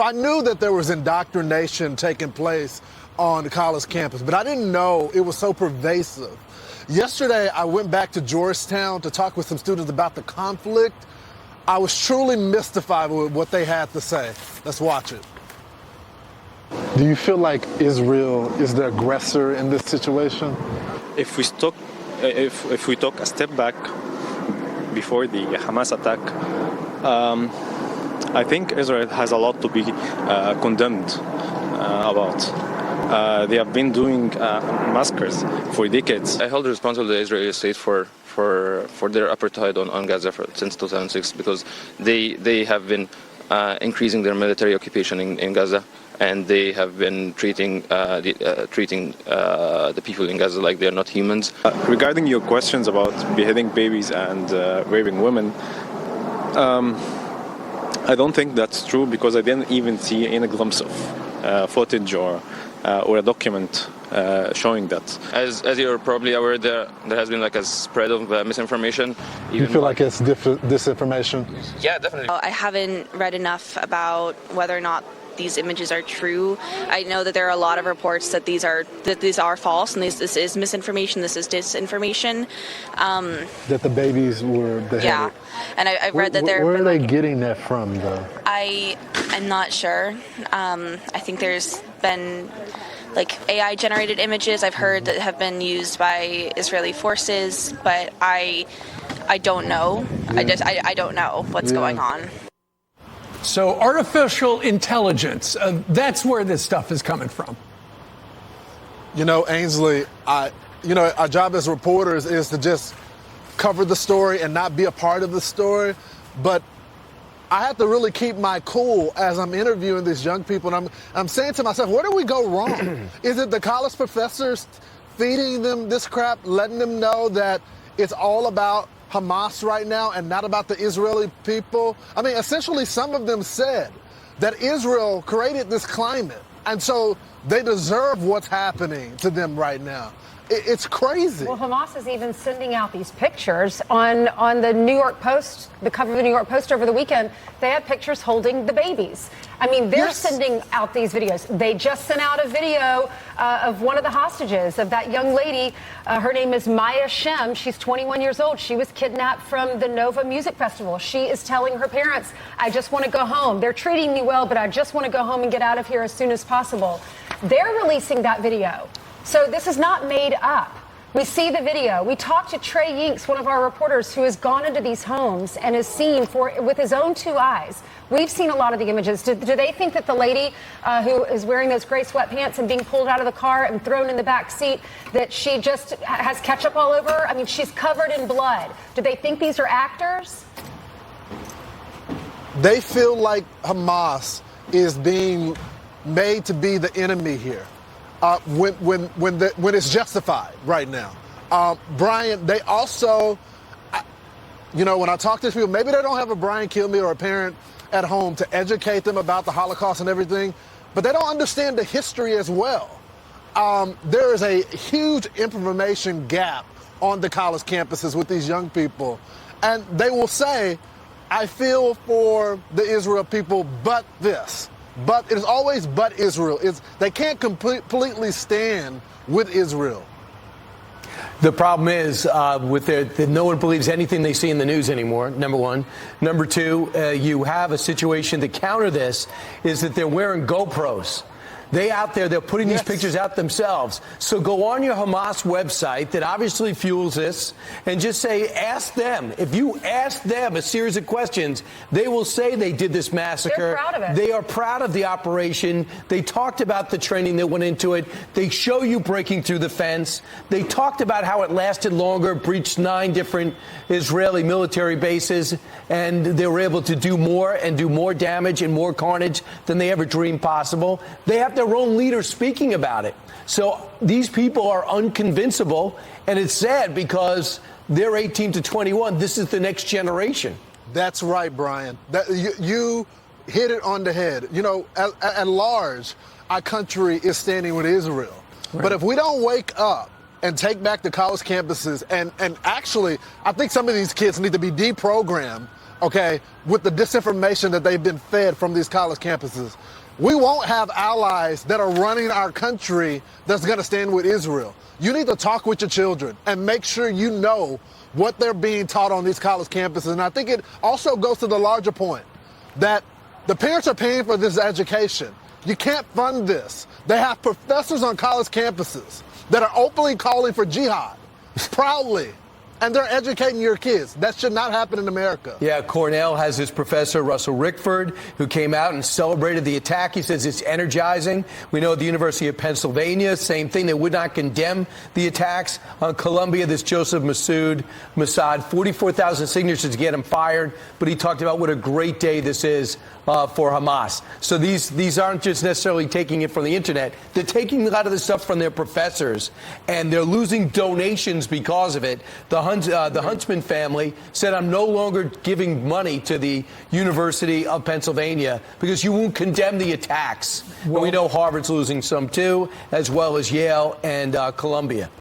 I knew that there was indoctrination taking place on the college campus, but I didn't know it was so pervasive. Yesterday, I went back to Georgetown to talk with some students about the conflict. I was truly mystified with what they had to say. Let's watch it. Do you feel like Israel is the aggressor in this situation? If we talk a step back before the Hamas attack, I think Israel has a lot to be condemned about. They have been doing massacres for decades. I hold responsible the Israeli state for their apartheid on Gaza since 2006 because they have been increasing their military occupation in Gaza, and they have been treating the people in Gaza like they're not humans. Regarding your questions about beheading babies and raping women, I don't think that's true because I didn't even see any glimpse of footage or a document showing that. As you're probably aware, there has been like a spread of misinformation. You feel like it's disinformation? Yeah, definitely. I haven't read enough about whether or not these images are true. I know that there are a lot of reports that these are false, and this is misinformation, this is disinformation. That the babies were beheaded. Yeah, and I've read that they're. Where are they getting that from, though? I'm not sure. I think there's been like AI generated images I've heard that have been used by Israeli forces, but I don't know. Yeah. I don't know what's going on. So artificial intelligence, that's where this stuff is coming from. You know, Ainsley, our job as reporters is to just cover the story and not be a part of the story. But I have to really keep my cool as I'm interviewing these young people. And I'm saying to myself, where do we go wrong? Is it the college professors feeding them this crap, letting them know that it's all about Hamas right now and not about the Israeli people? I mean, essentially, some of them said that Israel created this climate, and so they deserve what's happening to them right now. It's crazy. Well, Hamas is even sending out these pictures on the New York Post, the cover of the New York Post over the weekend. They have pictures holding the babies. I mean, they're sending out these videos. They just sent out a video of one of the hostages, of that young lady. Her name is Maya Shem. She's 21 years old. She was kidnapped from the Nova Music Festival. She is telling her parents, I just want to go home. They're treating me well, but I just want to go home and get out of here as soon as possible. They're releasing that video. So this is not made up. We see the video. We talked to Trey Yinks, one of our reporters, who has gone into these homes and has seen with his own two eyes. We've seen a lot of the images. Do they think that the lady who is wearing those gray sweatpants and being pulled out of the car and thrown in the back seat, that she just has ketchup all over her? I mean, she's covered in blood. Do they think these are actors? They feel like Hamas is being made to be the enemy here. When it's justified right now. Brian, they also, when I talk to these people, maybe they don't have a Brian Kilmeade or a parent at home to educate them about the Holocaust and everything, but they don't understand the history as well. There is a huge information gap on the college campuses with these young people, and they will say, I feel for the Israel people, but this. But it is always but Israel. They can't completely stand with Israel. The problem is that no one believes anything they see in the news anymore, number one. Number two, you have a situation to counter this is that they're wearing GoPros. They're putting these pictures out themselves. So go on your Hamas website that obviously fuels this and just say, ask them. If you ask them a series of questions, they will say they did this massacre. They're proud of it. They are proud of the operation. They talked about the training that went into it. They show you breaking through the fence. They talked about how it lasted longer, breached 9 different Israeli military bases, and they were able to do more and do more damage and more carnage than they ever dreamed possible. They have their own leaders speaking about it. So these people are unconvincible, and it's sad because they're 18 to 21. This is the next generation. That's right, Brian. You hit it on the head. At large, our country is standing with Israel. Right. But if we don't wake up and take back the college campuses, and actually, I think some of these kids need to be deprogrammed okay, with the disinformation that they've been fed from these college campuses. We won't have allies that are running our country that's going to stand with Israel. You need to talk with your children and make sure you know what they're being taught on these college campuses. And I think it also goes to the larger point that the parents are paying for this education. You can't fund this. They have professors on college campuses that are openly calling for jihad, proudly, and they're educating your kids. That should not happen in America. Yeah, Cornell has this professor, Russell Rickford, who came out and celebrated the attack. He says it's energizing. We know at the University of Pennsylvania, same thing. They would not condemn the attacks. On Columbia, this Joseph Mossad, 44,000 signatures to get him fired. But he talked about what a great day this is for Hamas. So these aren't just necessarily taking it from the internet. They're taking a lot of this stuff from their professors, and they're losing donations because of it. The Huntsman family said, I'm no longer giving money to the University of Pennsylvania because you won't condemn the attacks. Well, we know Harvard's losing some too, as well as Yale and Columbia.